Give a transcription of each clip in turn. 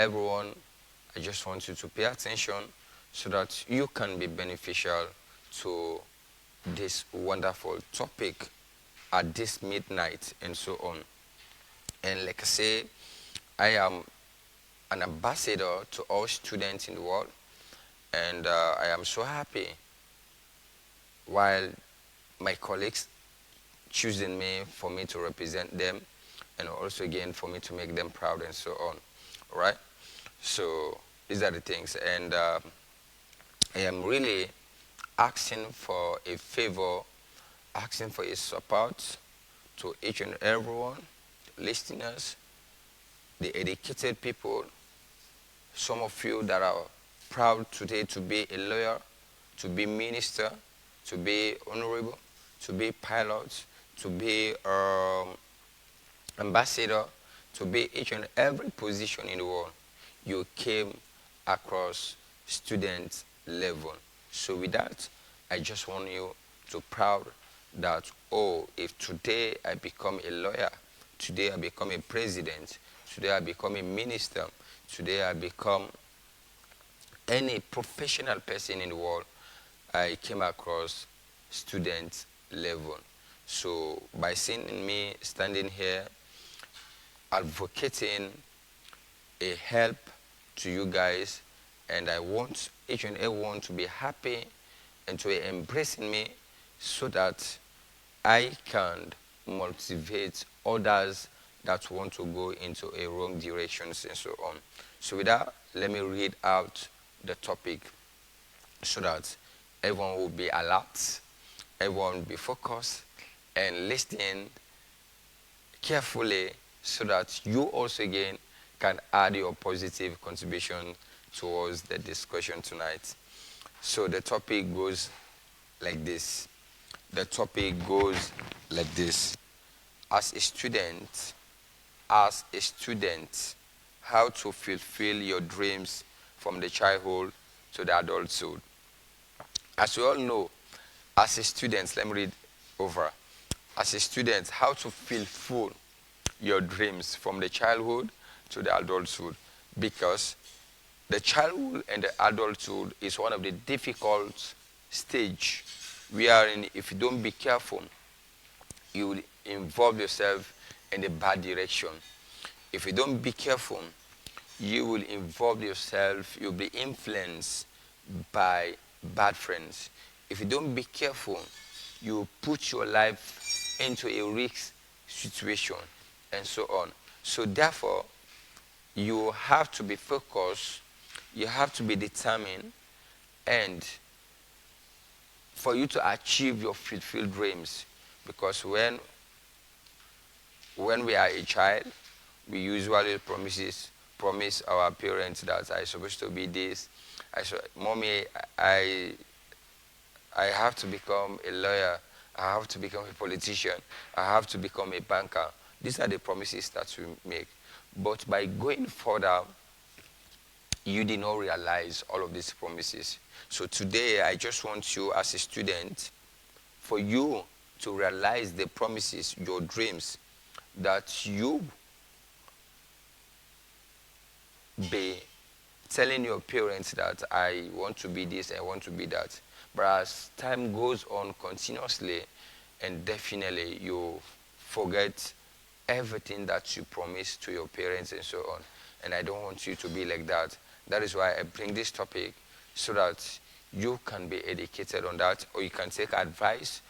everyone, I just want you to pay attention so that you can be beneficial to this wonderful topic at this midnight and so on. And like I say, I am an ambassador to all students in the world, and I am so happy while my colleagues choosing me for me to represent them, and also again for me to make them proud and so on. All right? So these are the things, and I am really asking for a favor, asking for a support to each and everyone, listeners, the educated people, some of you that are proud today to be a lawyer, to be minister, to be honorable, to be pilot, to be ambassador, to be each and every position in the world. You came across student level. So with that, I just want you to proud that, oh, if today I become a lawyer, today I become a president, today I become a minister, today I become any professional person in the world, I came across student level. So by seeing me standing here advocating a help to you guys, and I want each and everyone to be happy and to embrace me so that I can motivate others that want to go into a wrong directions and so on. So with that, let me read out the topic so that everyone will be alert, everyone will be focused and listening carefully so that you also again can add your positive contribution towards the discussion tonight. So the topic goes like this. The topic goes like this. As a student, how to fulfill your dreams from the childhood to the adulthood. As we all know, as a student, let me read over. As a student, how to fulfill your dreams from the childhood to the adulthood, because the childhood and the adulthood is one of the difficult stage we are in. If you don't be careful, you will involve yourself in a bad direction. If you don't be careful, you will involve yourself, you'll be influenced by bad friends. If you don't be careful, you put your life into a risk situation and so on. So therefore, you have to be focused, you have to be determined, and for you to achieve your fulfilled dreams. Because when we are a child, we usually promise our parents that I'm supposed to be this. Mommy, I have to become a lawyer. I have to become a politician. I have to become a banker. These are the promises that we make. But by going further, you did not realize all of these promises. So today, I just want you as a student, for you to realize the promises, your dreams, that you be telling your parents that I want to be this, I want to be that. But as time goes on continuously, and definitely you forget everything that you promised to your parents and so on. And I don't want you to be like that. That is why I bring this topic, so that you can be educated on that, or you can take advice,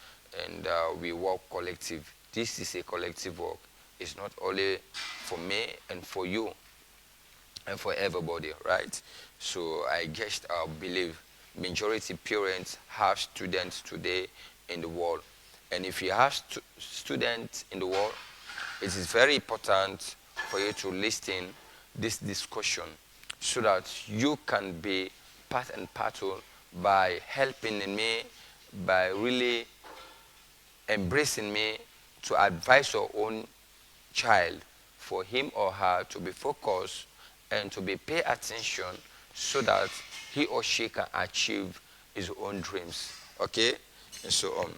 and we work collective. This is a collective work. It's not only for me and for you and for everybody, right? So I guess I believe majority parents have students today in the world. And if you have students in the world, it is very important for you to listen this discussion so that you can be part and parcel by helping me, by really embracing me to advise your own child for him or her to be focused and to be pay attention so that he or she can achieve his own dreams. Okay? And so on.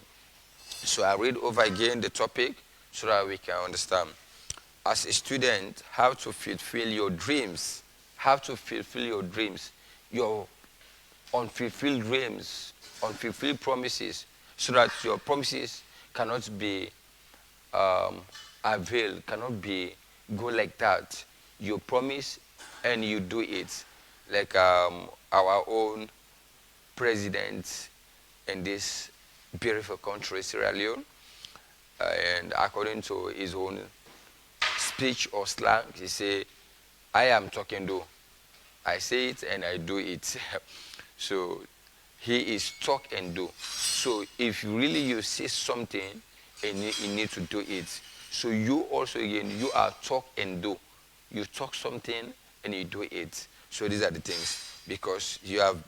So I read over again the topic so that we can understand. As a student, how to fulfill your dreams. have to fulfill your dreams, your unfulfilled dreams, unfulfilled promises, so that your promises cannot be availed, cannot be go like that. You promise and you do it, like our own president in this beautiful country, Sierra Leone, and according to his own speech or slang, he say, "I am talking do. I say it and I do it." So he is talk and do. So if really you say something and you need to do it, so you also again you are talk and do. You talk something and you do it. So these are the things, because you have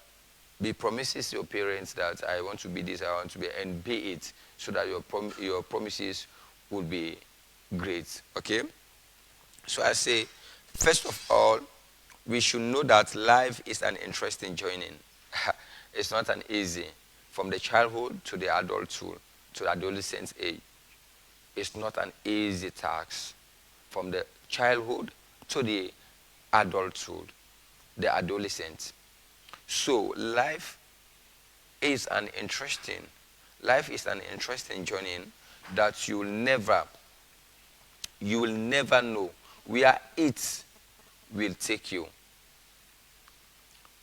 be promises your parents that I want to be this, I want to be, and be it, so that your promises will be great. Okay. So I say, first of all, we should know that life is an interesting journey. It's not an easy, from the childhood to the adulthood to the adolescent age. It's not an easy task, from the childhood to the adulthood, the adolescent. So is an interesting, life is an interesting journey that you will never know where it will take you.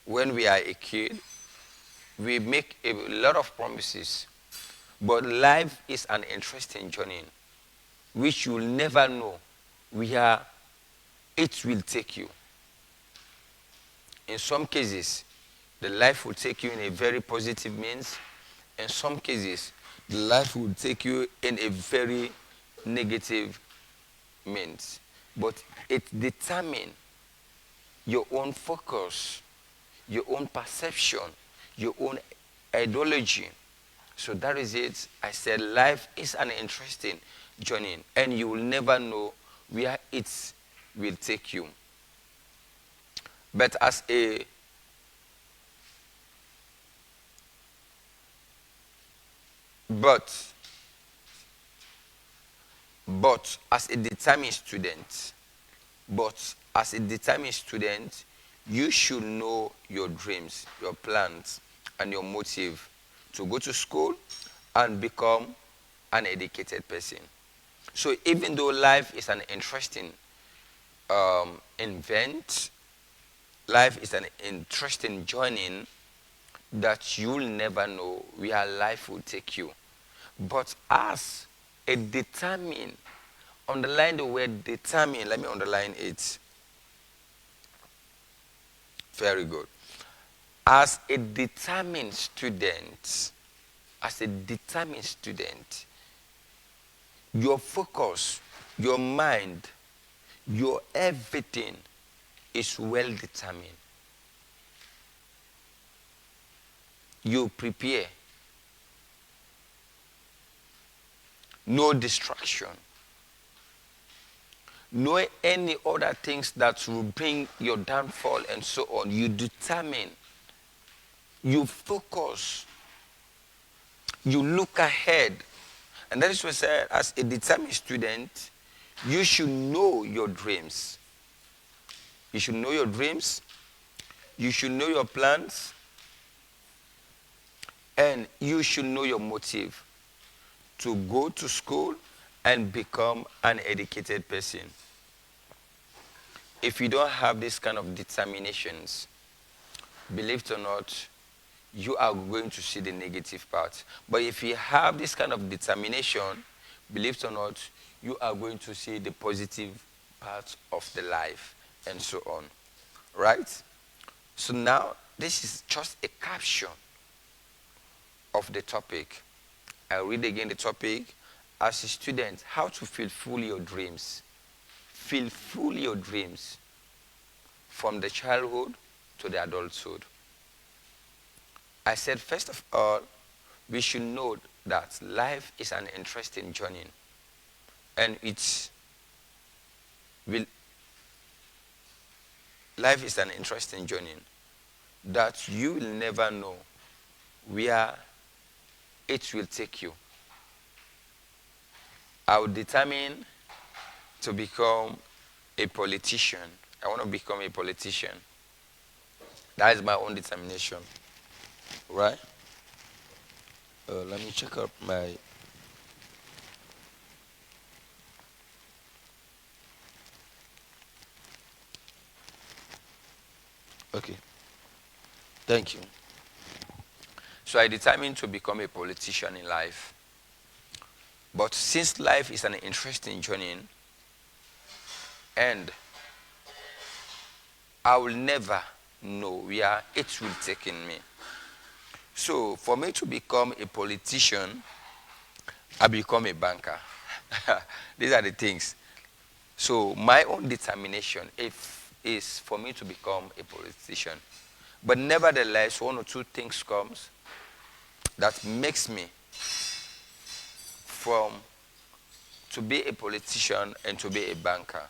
When we are a kid, we make a lot of promises, but life is an interesting journey which you will never know where it will take you. In some cases, the life will take you in a very positive means. In some cases, the life will take you in a very negative means. But it determines your own focus, your own perception, your own ideology. So that is it. I said life is an interesting journey, and you will never know where it will take you. But but as a determined student, you should know your dreams, your plans, and your motive to go to school and become an educated person. So even though life is an interesting event, life is an interesting journey that you'll never know where life will take you. But as a determined, underline the word determined, let me underline it. Very good. As a determined student, your focus, your mind, your everything is well determined. You prepare. No distraction. No any other things that will bring your downfall and so on. You determine. You focus. You look ahead. And that is what I said, as a determined student, you should know your dreams. You should know your dreams. You should know your plans. And you should know your motive to go to school and become an educated person. If you don't have this kind of determinations, believe it or not, you are going to see the negative part. But if you have this kind of determination, believe it or not, you are going to see the positive part of the life and so on. Right? So now, this is just a caption of the topic. I'll read again the topic. As a student, how to fulfill your dreams. Fulfill your dreams from the childhood to the adulthood. I said, first of all, we should know that life is an interesting journey. And life is an interesting journey that you will never know where it will take you. I will determine to become a politician. I want to become a politician. That is my own determination, right? Let me check out my. Okay, thank you. So I determined to become a politician in life. But since life is an interesting journey, and I will never know where it will take in me. So for me to become a politician, I become a banker. These are the things. So my own determination if, is for me to become a politician. But nevertheless, one or two things comes that makes me from to be a politician and to be a banker.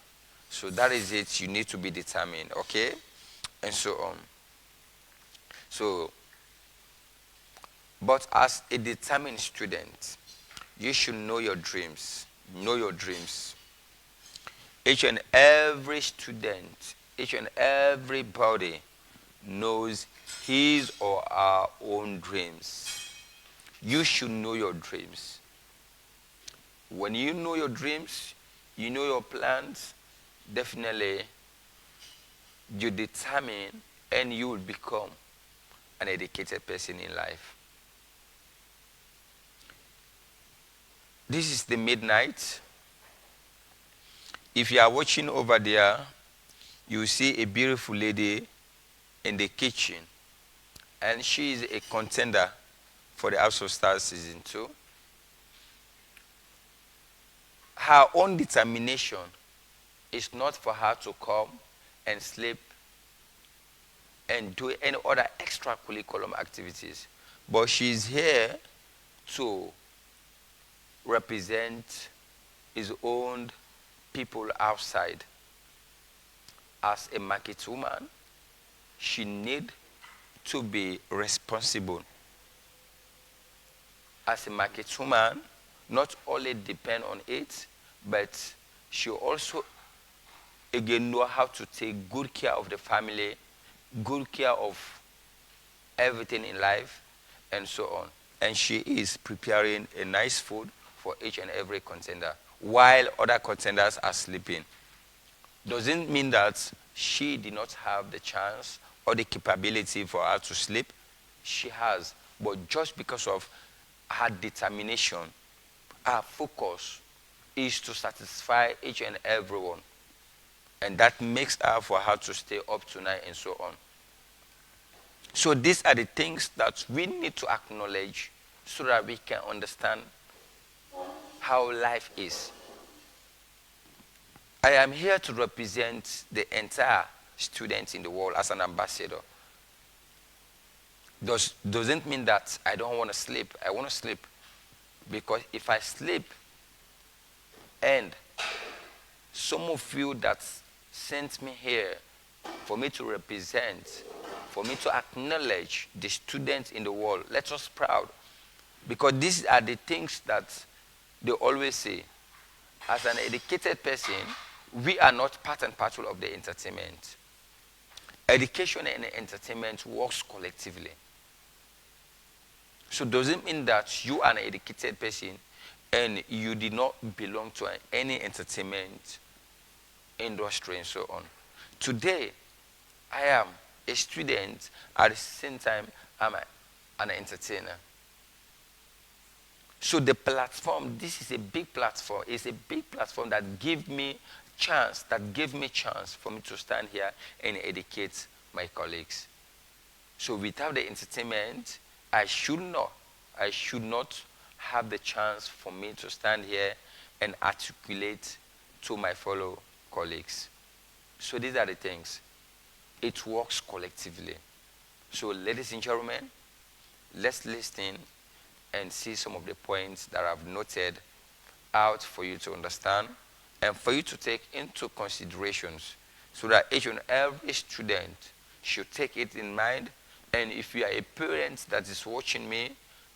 So that is it. You need to be determined, okay? And so on. So, but as a determined student, you should know your dreams. Know your dreams. Each and every student, each and everybody knows his or her own dreams. You should know your dreams. When you know your dreams, you know your plans, definitely you determine and you will become an educated person in life. This is the midnight. If you are watching over there, you see a beautiful lady in the kitchen, and she is a contender for the House of Stars season 2. Her own determination is not for her to come and sleep and do any other extracurricular activities, but she's here to represent his own people outside. As a market woman, she need to be responsible. As a market woman, not only depend on it, but she also again know how to take good care of the family, good care of everything in life, and so on. And she is preparing a nice food for each and every contender while other contenders are sleeping. Doesn't mean that she did not have the chance or the capability for her to sleep. She has. But just because of her determination, her focus is to satisfy each and everyone. And that makes her for her to stay up tonight and so on. So these are the things that we need to acknowledge so that we can understand how life is. I am here to represent the entire students in the world as an ambassador. Doesn't mean that I don't want to sleep. I want to sleep. Because if I sleep and some of you that sent me here for me to represent, for me to acknowledge the students in the world, let us proud. Because these are the things that they always say. As an educated person, we are not part and parcel of the entertainment. Education and entertainment works collectively. So doesn't mean that you are an educated person and you did not belong to any entertainment industry and so on. Today, I am a student. At the same time, I'm an entertainer. So the platform, this is a big platform. It's a big platform that gave me chance, for me to stand here and educate my colleagues. So without the entertainment, I should not have the chance for me to stand here and articulate to my fellow colleagues. So these are the things. It works collectively. So ladies and gentlemen, let's listen and see some of the points that I've noted out for you to understand and for you to take into considerations so that each and every student should take it in mind. And if you are a parent that is watching me,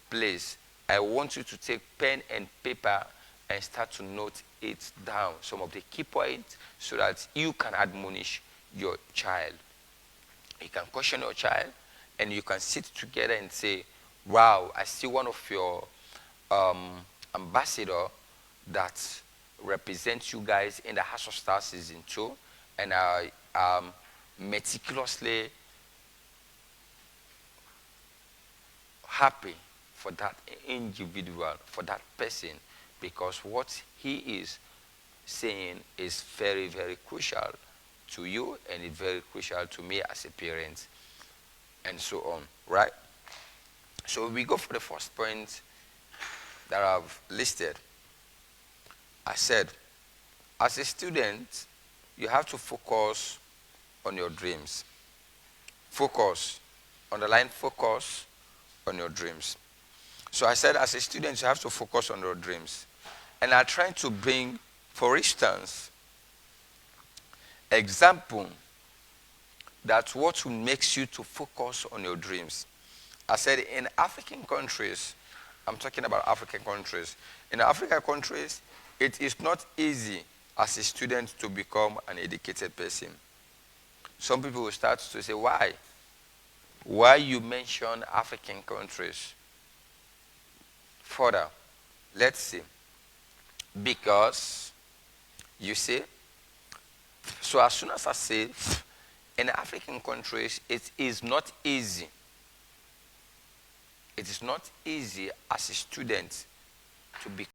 please, I want you to take pen and paper and start to note it down, some of the key points, so that you can admonish your child. You can caution your child, and you can sit together and say, wow, I see one of your ambassador that represents you guys in the House of Stars season 2, and I meticulously happy for that individual, for that person, because what he is saying is very, very crucial to you, and it's very crucial to me as a parent, and so on, right? So we go for the first point that I've listed. I said, as a student, you have to focus on your dreams. Focus, underline focus on your dreams. So I said, as a student, you have to focus on your dreams. And I tried to bring, for instance, example that what makes you to focus on your dreams. I said in African countries, I'm talking about African countries. In African countries, it is not easy as a student to become an educated person. Some people will start to say, why? Why you mention African countries? Further, let's see. Because, you see, so as soon as I say, in African countries, it is not easy. It is not easy as a student to become